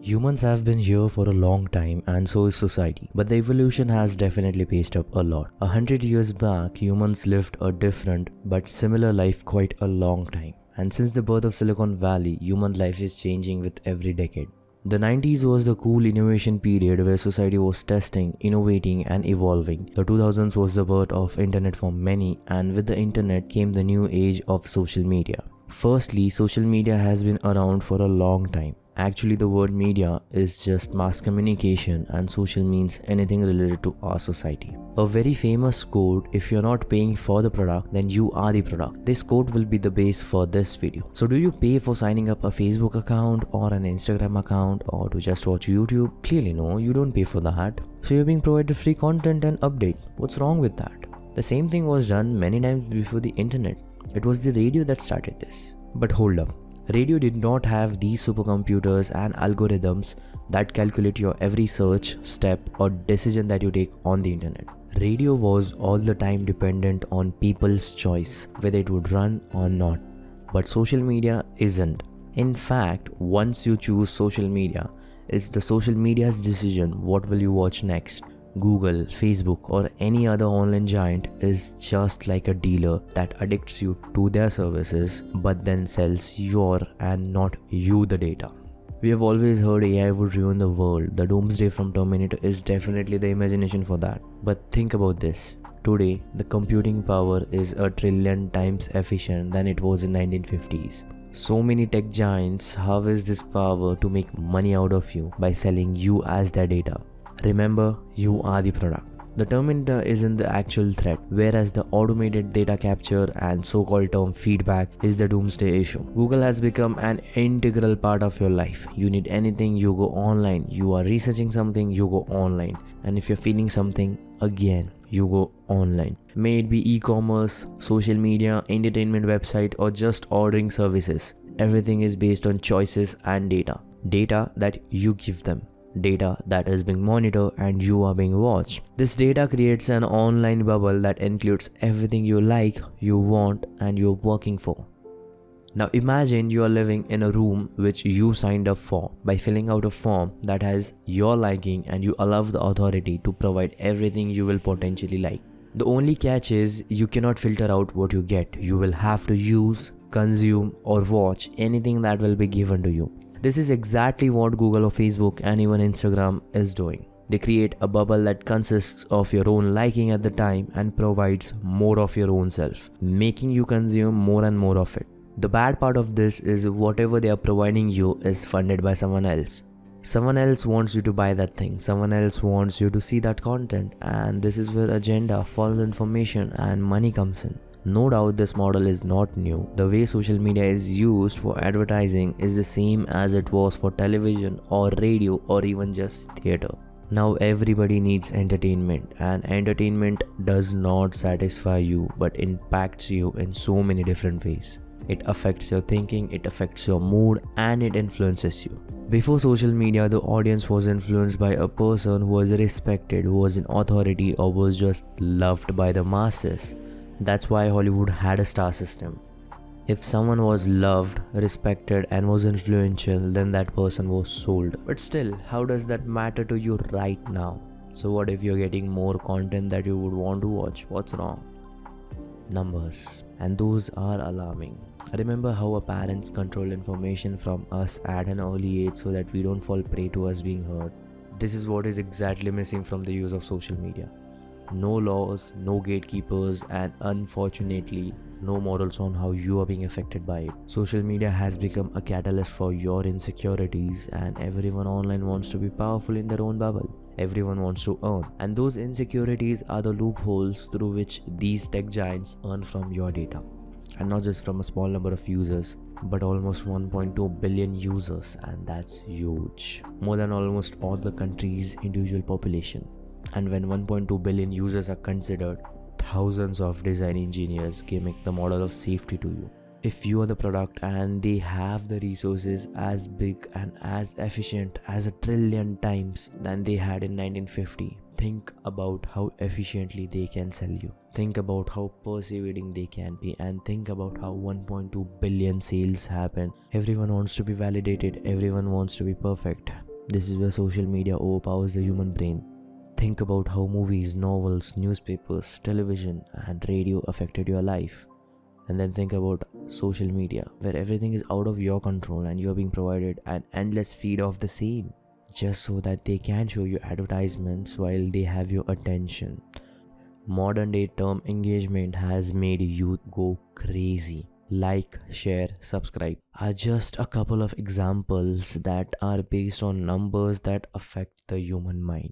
Humans have been here for a long time and so is society, but the evolution has definitely paced up a lot. 100 years back, humans lived a different but similar life quite a long time. And since the birth of Silicon Valley, human life is changing with every decade. The 90s was the cool innovation period where society was testing, innovating and evolving. The 2000s was the birth of internet for many, and with the internet came the new age of social media. Firstly, social media has been around for a long time. Actually, the word media is just mass communication and social means anything related to our society. A very famous quote, if you're not paying for the product, then you are the product. This quote will be the base for this video. So do you pay for signing up a Facebook account or an Instagram account or to just watch YouTube? Clearly no, you don't pay for that. So you're being provided free content and update. What's wrong with that? The same thing was done many times before the internet. It was the radio that started this. But hold up. Radio did not have these supercomputers and algorithms that calculate your every search, step or decision that you take on the internet. Radio was all the time dependent on people's choice, whether it would run or not. But social media isn't. In fact, once you choose social media, it's the social media's decision what will you watch next. Google, Facebook or any other online giant is just like a dealer that addicts you to their services but then sells your and not you the data. We have always heard AI would ruin the world. The doomsday from Terminator is definitely the imagination for that. But think about this. Today, the computing power is a trillion times efficient than it was in 1950s. So many tech giants harvest this power to make money out of you by selling you as their data. Remember, you are the product. The Terminator isn't the actual threat, whereas the automated data capture and so-called term feedback is the doomsday issue. Google has become an integral part of your life. You need anything, you go online. You are researching something, you go online. And if you're feeling something, again, you go online. May it be e-commerce, social media, entertainment website, or just ordering services. Everything is based on choices and data. Data that you give them. Data that is being monitored and you are being watched. This data creates an online bubble that includes everything you like, you want and you're working for. Now imagine you are living in a room which you signed up for by filling out a form that has your liking and you allow the authority to provide everything you will potentially like. The only catch is you cannot filter out what you get. You will have to use, consume or watch anything that will be given to you. This is exactly what Google or Facebook and even Instagram is doing. They create a bubble that consists of your own liking at the time and provides more of your own self, making you consume more and more of it. The bad part of this is whatever they are providing you is funded by someone else. Someone else wants you to buy that thing, someone else wants you to see that content, and this is where agenda, false information and money comes in. No doubt this model is not new. The way social media is used for advertising is the same as it was for television or radio or even just theater. Now everybody needs entertainment, and entertainment does not satisfy you but impacts you in so many different ways. It affects your thinking, it affects your mood and it influences you. Before social media, the audience was influenced by a person who was respected, who was in authority or was just loved by the masses. That's why Hollywood had a star system. If someone was loved, respected and was influential, then that person was sold. But still, how does that matter to you right now? So what if you're getting more content that you would want to watch? What's wrong? Numbers. And those are alarming. Remember how our parents control information from us at an early age so that we don't fall prey to us being heard. This is what is exactly missing from the use of social media. No laws, no gatekeepers, and unfortunately, no morals on how you are being affected by it. Social media has become a catalyst for your insecurities, and everyone online wants to be powerful in their own bubble. Everyone wants to earn, and those insecurities are the loopholes through which these tech giants earn from your data. And not just from a small number of users, but almost 1.2 billion users, and that's huge. More than almost all the country's individual population. And when 1.2 billion users are considered, thousands of design engineers gimmick the model of safety to you. If you are the product and they have the resources as big and as efficient as a trillion times than they had in 1950, think about how efficiently they can sell you. Think about how persevering they can be, and think about how 1.2 billion sales happen. Everyone wants to be validated, everyone wants to be perfect. This is where social media overpowers the human brain. Think about how movies, novels, newspapers, television, and radio affected your life. And then think about social media, where everything is out of your control and you're being provided an endless feed of the same, just so that they can show you advertisements while they have your attention. Modern day term engagement has made youth go crazy. Like, share, subscribe are just a couple of examples that are based on numbers that affect the human mind.